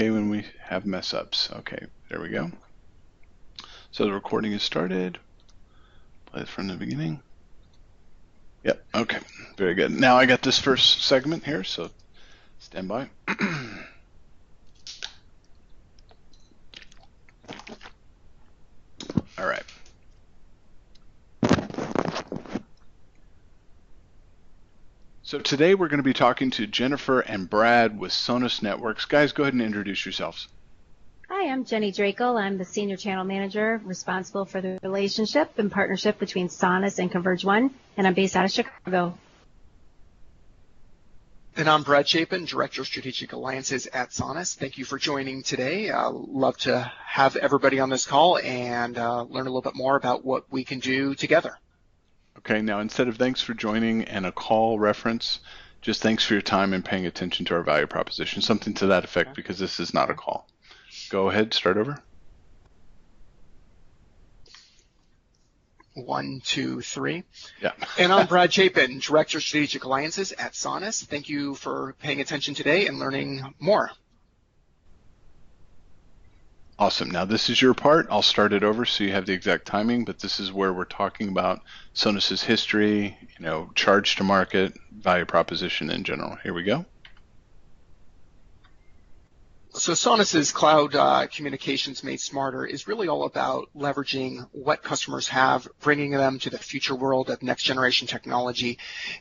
okay when we have mess ups. Okay, there we go. So the recording is started. Play it from the beginning. Yep, okay, very good. Now I got this first segment here, so stand by. All right. So today we're going to be talking to Jennifer and Brad with Sonus Networks. Guys, go ahead and introduce yourselves. Hi, I'm Jenny Drakel. I'm the Senior Channel Manager responsible for the relationship and partnership between Sonus and Converge One, and I'm based out of Chicago. And I'm Brad Chapin, Director of Strategic Alliances at Sonus. Thank you for joining today. Love to have everybody on this call and learn a little bit more about what we can do together. Okay, now instead of thanks for joining and a call reference, just thanks for your time and paying attention to our value proposition, something to that effect, because this is not a call. Go ahead, start over. 1, 2, 3. Yeah. And I'm Brad Chapin, Director of Strategic Alliances at Sonus. Thank you for paying attention today and learning more. Awesome. Now this is your part. I'll start it over so you have the exact timing, but this is where we're talking about Sonus's history, charge to market, value proposition in general. Here we go. So Sonus's cloud communications made smarter is really all about leveraging what customers have, bringing them to the future world of next generation technology.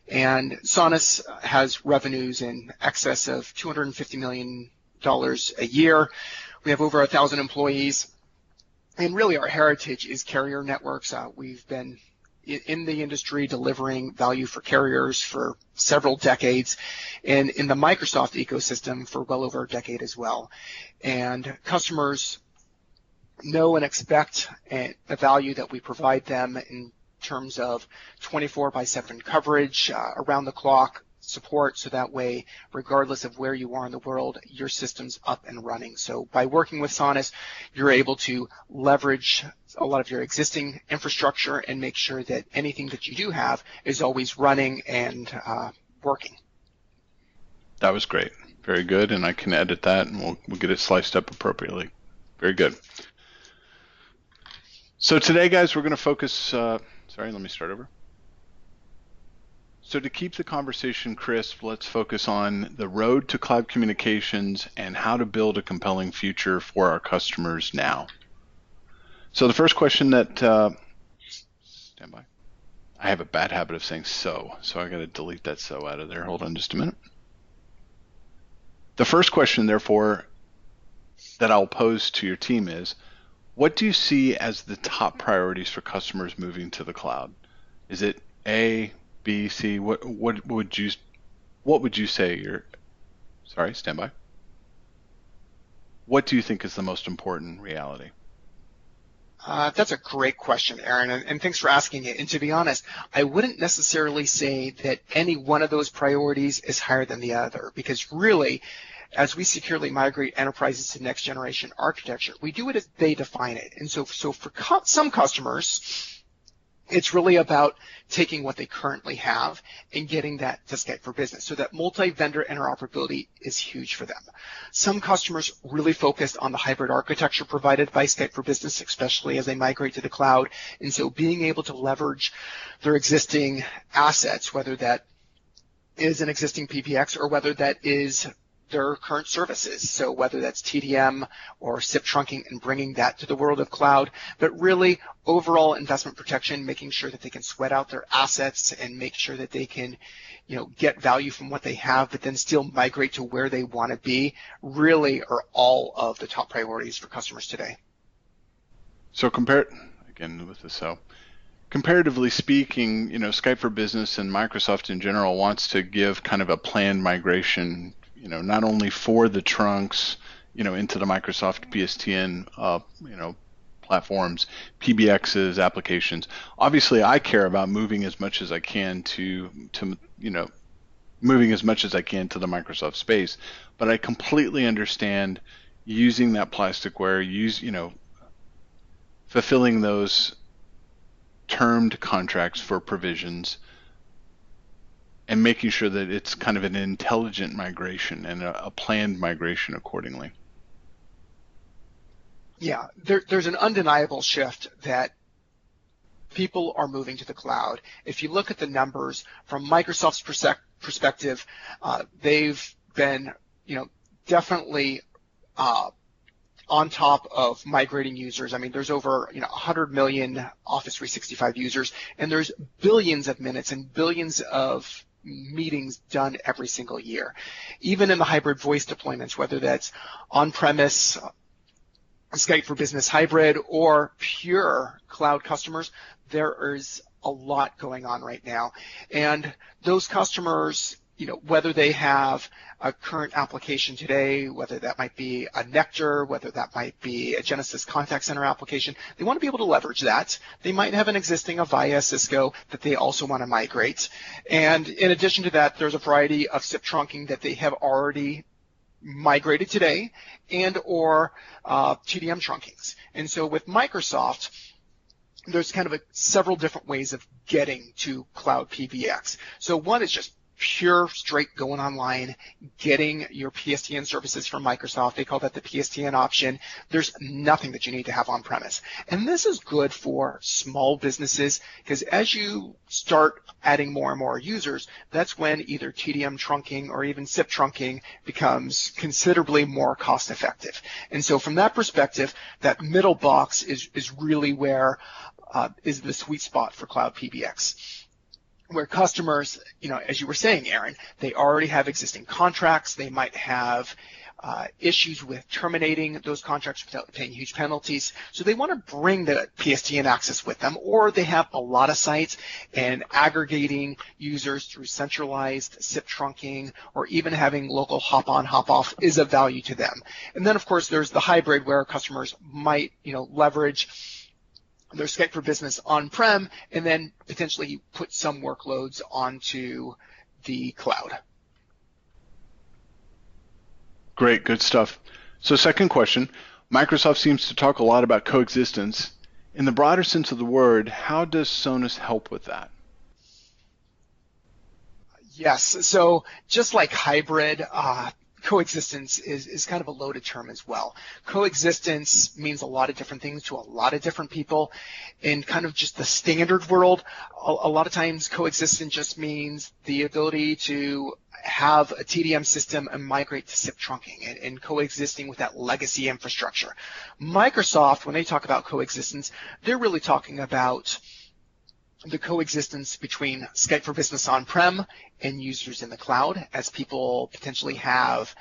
And Sonus has revenues in excess of $250 million a year. We have over 1,000 employees, and really our heritage is carrier networks. We've been in the industry delivering value for carriers for several decades, and in the Microsoft ecosystem for well over a decade as well. And customers know and expect the value that we provide them in terms of 24/7 coverage, around the clock support, so that way, regardless of where you are in the world, your system's up and running. So by working with Sonus, you're able to leverage a lot of your existing infrastructure and make sure that anything that you do have is always running and working. That was great. Very good, and I can edit that, and we'll get it sliced up appropriately. Very good. So today, guys, we're going to focus, sorry, let me start over. So to keep the conversation crisp, let's focus on the road to cloud communications and how to build a compelling future for our customers now. So the first question that, stand by. I have a bad habit of saying so I got to delete that so out of there. Hold on just a minute. The first question, therefore, that I'll pose to your team is, what do you see as the top priorities for customers moving to the cloud? Is it A, B, C? What would you say? Sorry, stand by. What do you think is the most important reality? That's a great question, Aaron, and thanks for asking it. And to be honest, I wouldn't necessarily say that any one of those priorities is higher than the other, because really, as we securely migrate enterprises to next generation architecture, we do it as they define it. And so for some customers, it's really about taking what they currently have and getting that to Skype for Business. So that multi-vendor interoperability is huge for them. Some customers really focused on the hybrid architecture provided by Skype for Business, especially as they migrate to the cloud. And so being able to leverage their existing assets, whether that is an existing PBX or whether that is their current services, so whether that's TDM or SIP trunking and bringing that to the world of cloud, but really overall investment protection, making sure that they can sweat out their assets and make sure that they can, get value from what they have, but then still migrate to where they want to be, really are all of the top priorities for customers today. So comparatively speaking, Skype for Business and Microsoft in general wants to give kind of a planned migration, not only for the trunks, into the Microsoft PSTN, platforms, PBXs, applications. Obviously, I care about moving as much as I can to the Microsoft space, but I completely understand using that plasticware, fulfilling those termed contracts for provisions, and making sure that it's kind of an intelligent migration and a planned migration accordingly. Yeah, there's an undeniable shift that people are moving to the cloud. If you look at the numbers from Microsoft's perspective, they've been, definitely on top of migrating users. I mean, there's over 100 million Office 365 users, and there's billions of minutes and billions of meetings done every single year. Even in the hybrid voice deployments, whether that's on-premise, Skype for Business hybrid, or pure cloud customers, there is a lot going on right now. And those customers, whether they have a current application today, whether that might be a Nectar, whether that might be a Genesys contact center application, they want to be able to leverage that. They might have an existing Avaya Cisco that they also want to migrate. And in addition to that, there's a variety of SIP trunking that they have already migrated today and or TDM trunkings. And so with Microsoft, there's kind of several different ways of getting to cloud PBX. So one is just pure straight going online, getting your PSTN services from Microsoft. They call that the PSTN option. There's nothing that you need to have on premise. And this is good for small businesses because as you start adding more and more users, that's when either TDM trunking or even SIP trunking becomes considerably more cost effective. And so from that perspective, that middle box is really where is the sweet spot for cloud PBX. Where customers, as you were saying, Aaron, they already have existing contracts. They might have issues with terminating those contracts without paying huge penalties. So they want to bring the PSTN access with them, or they have a lot of sites and aggregating users through centralized SIP trunking or even having local hop-on, hop-off is of value to them. And then, of course, there's the hybrid where customers might, leverage their Skype for Business on-prem and then potentially put some workloads onto the cloud. Great, good stuff. So second question, Microsoft seems to talk a lot about coexistence. In the broader sense of the word, how does Sonus help with that? Yes, so just like hybrid, coexistence is kind of a loaded term as well. Coexistence means a lot of different things to a lot of different people. In kind of just the standard world, a lot of times coexistence just means the ability to have a TDM system and migrate to SIP trunking and coexisting with that legacy infrastructure. Microsoft, when they talk about coexistence, they're really talking about the coexistence between Skype for Business on-prem and users in the cloud, as people potentially have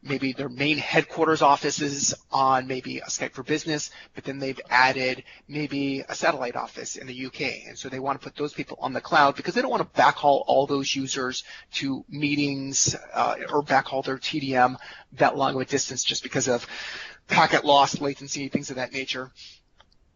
maybe their main headquarters offices on maybe a Skype for Business, but then they've added maybe a satellite office in the UK. And so they want to put those people on the cloud because they don't want to backhaul all those users to meetings or backhaul their TDM that long of a distance just because of packet loss, latency, things of that nature.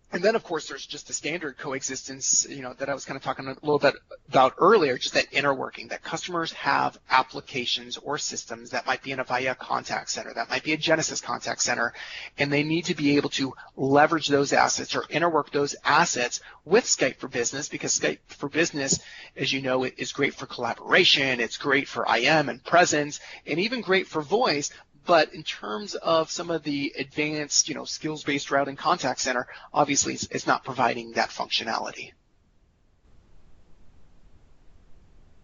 And then, of course, there's just the standard coexistence, that I was kind of talking a little bit about earlier, just that inner working, that customers have applications or systems that might be in a Avaya contact center, that might be a Genesys contact center, and they need to be able to leverage those assets or interwork those assets with Skype for Business, because Skype for Business, as you know, is great for collaboration, it's great for IM and presence, and even great for voice. But in terms of some of the advanced, skills-based routing contact center, obviously it's not providing that functionality.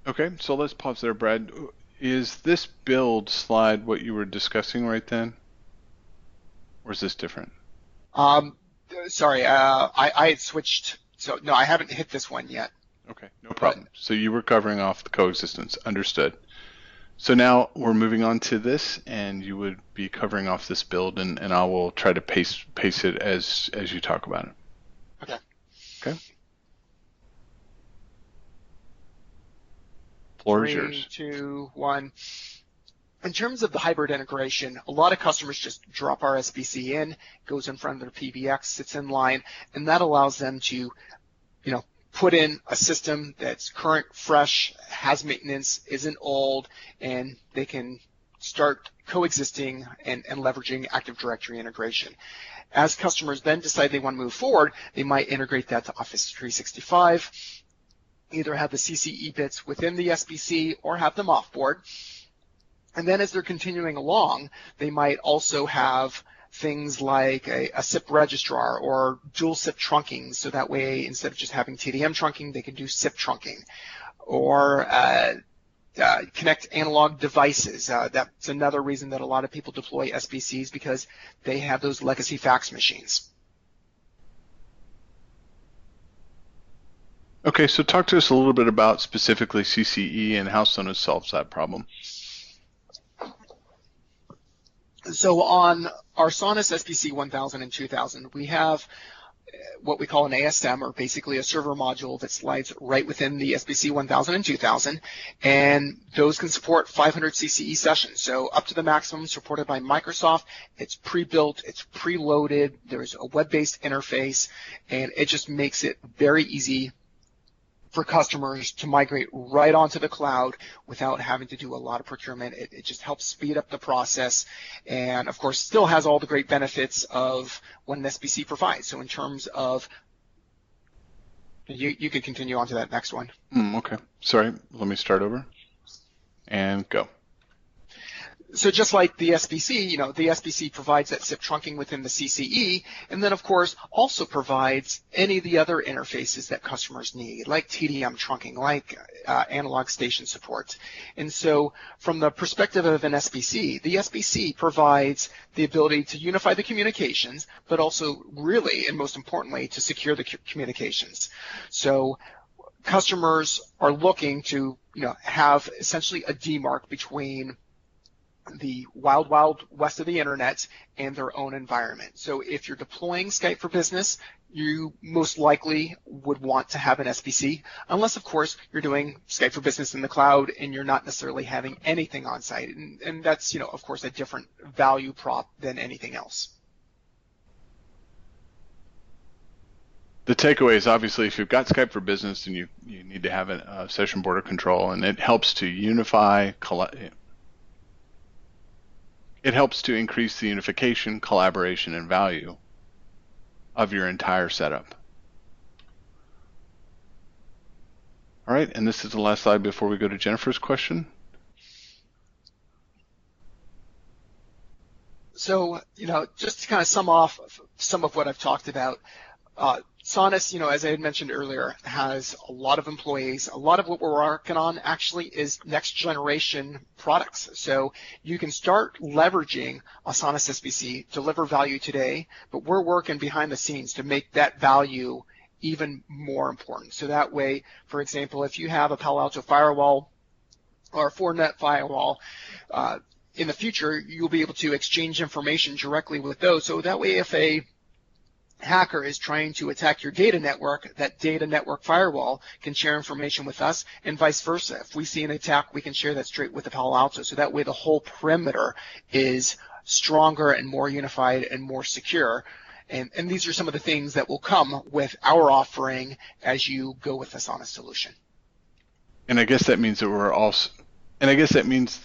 Okay, so let's pause there, Brad. Is this build slide what you were discussing right then? Or is this different? Sorry, I had switched. So, no, I haven't hit this one yet. Okay, no problem. So you were covering off the coexistence. Understood. So now we're moving on to this, and you would be covering off this build, and I will try to pace it as you talk about it. Okay. Okay. Floor is yours. 3, 2, 1. In terms of the hybrid integration, a lot of customers just drop our SBC in, goes in front of their PBX, sits in line, and that allows them to, put in a system that's current, fresh, has maintenance, isn't old, and they can start coexisting and leveraging Active Directory integration. As customers then decide they want to move forward, they might integrate that to Office 365, either have the CCE bits within the SBC or have them offboard. And then as they're continuing along, they might also have things like a SIP registrar or dual SIP trunking, so that way instead of just having TDM trunking, they can do SIP trunking. Or connect analog devices. That's another reason that a lot of people deploy SBCs, because they have those legacy fax machines. Okay, so talk to us a little bit about specifically CCE and how Sonus solves that problem. So on our Sonus SBC 1000 and 2000, we have what we call an ASM, or basically a server module that slides right within the SBC 1000 and 2000, and those can support 500 CCE sessions. So up to the maximum supported by Microsoft. It's pre-built, it's preloaded, there's a web-based interface, and it just makes it very easy for customers to migrate right onto the cloud without having to do a lot of procurement. It just helps speed up the process, and of course still has all the great benefits of what an SBC provides. So in terms of, you could continue on to that next one. Okay, sorry, let me start over and go. So just like the SBC, the SBC provides that SIP trunking within the CCE, and then of course also provides any of the other interfaces that customers need, like TDM trunking, like analog station support. And so from the perspective of an SBC, the SBC provides the ability to unify the communications, but also really, and most importantly, to secure the communications. So customers are looking to have essentially a demarc between the wild, wild west of the internet and their own environment. So if you're deploying Skype for Business, you most likely would want to have an SBC, unless of course you're doing Skype for Business in the cloud and you're not necessarily having anything on site. And that's, of course, a different value prop than anything else. The takeaway is obviously if you've got Skype for Business, then you need to have a session border control, and it helps to unify, it helps to increase the unification, collaboration, and value of your entire setup. All right, and this is the last slide before we go to Jennifer's question. So, just to kind of sum off some of what I've talked about, Sonus, as I had mentioned earlier, has a lot of employees. A lot of what we're working on actually is next generation products. So you can start leveraging a Sonus SBC, deliver value today, but we're working behind the scenes to make that value even more important. So that way, for example, if you have a Palo Alto firewall or a Fortinet firewall, in the future, you'll be able to exchange information directly with those. So that way, if a hacker is trying to attack your data network, that data network firewall can share information with us, and vice versa. If we see an attack, we can share that straight with the Palo Alto. So that way the whole perimeter is stronger and more unified and more secure. And these are some of the things that will come with our offering as you go with the Sonus solution. And I guess that means that we're also, and I guess that means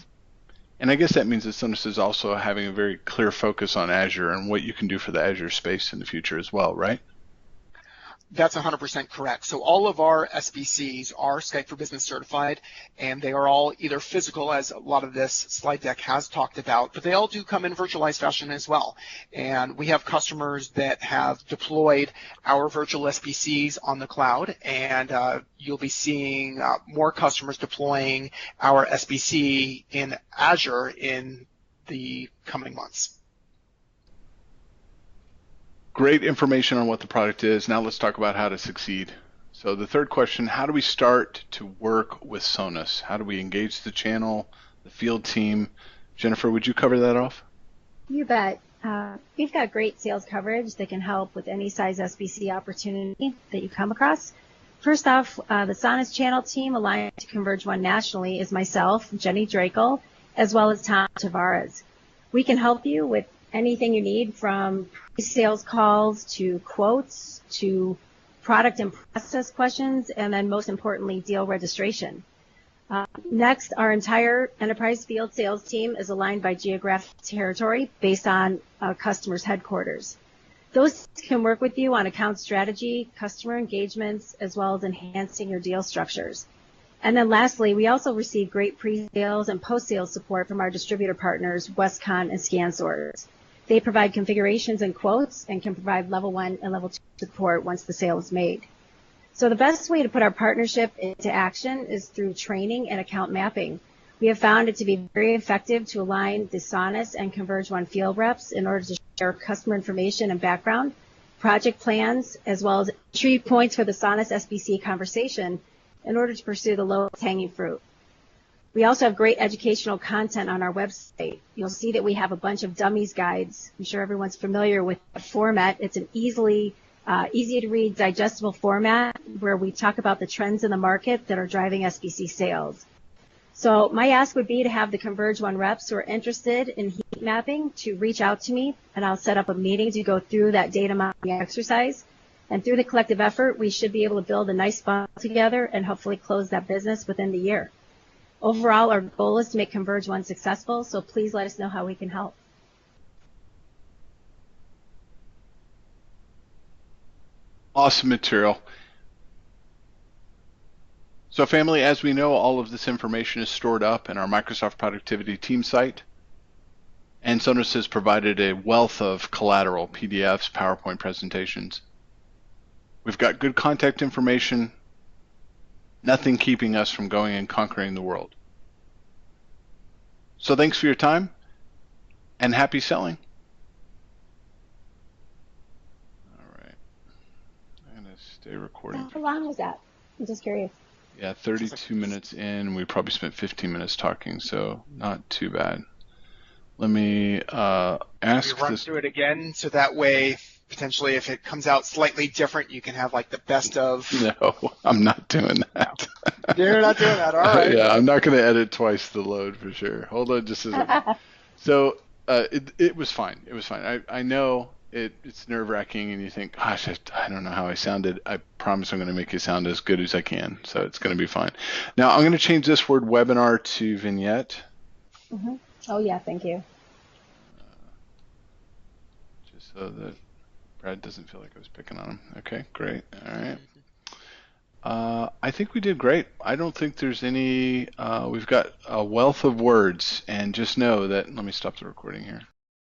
that Sonus is also having a very clear focus on Azure and what you can do for the Azure space in the future as well, right? That's 100% correct. So all of our SBCs are Skype for Business certified, and they are all either physical, as a lot of this slide deck has talked about, but they all do come in virtualized fashion as well. And we have customers that have deployed our virtual SBCs on the cloud, and you'll be seeing more customers deploying our SBC in Azure in the coming months. Great information on what the product is. Now let's talk about how to succeed. So the third question, how do we start to work with Sonus? How do we engage the channel, the field team? Jennifer, would you cover that off? You bet. We've got great sales coverage that can help with any size SBC opportunity that you come across. First off, the Sonus channel team aligned to Converge One nationally is myself, Jenny Drakel, as well as Tom Tavares. We can help you with anything you need, from pre-sales calls to quotes to product and process questions, and then most importantly, deal registration. Next, our entire enterprise field sales team is aligned by geographic territory based on a customer's headquarters. Those can work with you on account strategy, customer engagements, as well as enhancing your deal structures. And then lastly, we also receive great pre-sales and post-sales support from our distributor partners, Westcon and ScanSource. They provide configurations and quotes and can provide level 1 and level 2 support once the sale is made. So the best way to put our partnership into action is through training and account mapping. We have found it to be very effective to align the Sonus and Converge One field reps in order to share customer information and background, project plans, as well as entry points for the Sonus SBC conversation in order to pursue the lowest hanging fruit. We also have great educational content on our website. You'll see that we have a bunch of dummies guides. I'm sure everyone's familiar with the format. It's an easy to read, digestible format where we talk about the trends in the market that are driving SBC sales. So my ask would be to have the Converge One reps who are interested in heat mapping to reach out to me, and I'll set up a meeting to go through that data mapping exercise. And through the collective effort, we should be able to build a nice funnel together and hopefully close that business within the year. Overall, our goal is to make Converge One successful, so please let us know how we can help. Awesome material. So family, as we know, all of this information is stored up in our Microsoft Productivity team site. And Sonus has provided a wealth of collateral, PDFs, PowerPoint presentations. We've got good contact information, nothing keeping us from going and conquering the world. So thanks for your time and happy selling. All right. I'm going to stay recording. How long was that? I'm just curious. Yeah, 32 minutes in. We probably spent 15 minutes talking, so not too bad. Let me ask we run this. through it again, so that way, potentially, if it comes out slightly different, you can have like the best of. No, I'm not doing that. You're not doing that, all right. Yeah, I'm not going to edit twice the load for sure. Hold on just a second. So it was fine. It was fine. I know it's nerve-wracking, and you think, gosh, I don't know how I sounded. I promise I'm going to make it sound as good as I can, so it's going to be fine. Now, I'm going to change this word webinar to Vignette. Mm-hmm. Oh, yeah, thank you. Just so that Brad doesn't feel like I was picking on him. Okay, great. All right. I think we did great. I don't think there's any, we've got a wealth of words, and just know that, let me stop the recording here.